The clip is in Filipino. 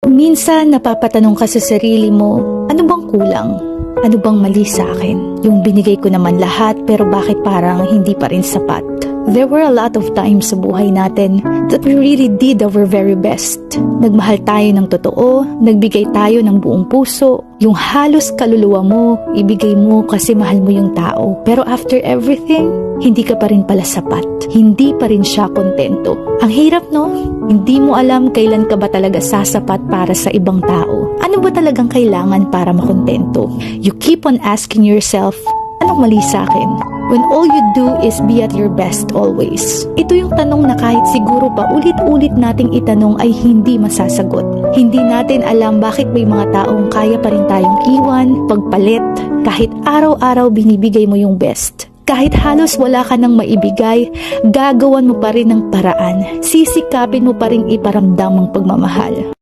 Minsan napapatanong ka sa sarili mo, ano bang kulang? Ano bang mali sa akin? Yung binigay ko naman lahat pero bakit parang hindi pa rin sapat? There were a lot of times sa buhay natin that we really did our very best. Nagmahal tayo ng totoo, nagbigay tayo ng buong puso, yung halos kaluluwa mo, ibigay mo kasi mahal mo yung tao. Pero after everything, hindi ka pa rin pala sapat. Hindi pa rin siya kontento. Ang hirap, no? Hindi mo alam kailan ka ba talaga sasapat para sa ibang tao. Ano ba talagang kailangan para makontento? You keep on asking yourself, anong mali sa akin? When all you do is be at your best always. Ito yung tanong na kahit siguro pa ulit-ulit nating itanong ay hindi masasagot. Hindi natin alam bakit may mga taong kaya pa rin tayong iwan, pagpalit, kahit araw-araw binibigay mo yung best. Kahit halos wala ka nang maibigay, gagawan mo pa rin ng paraan. Sisikapin mo pa rin iparamdam ang pagmamahal.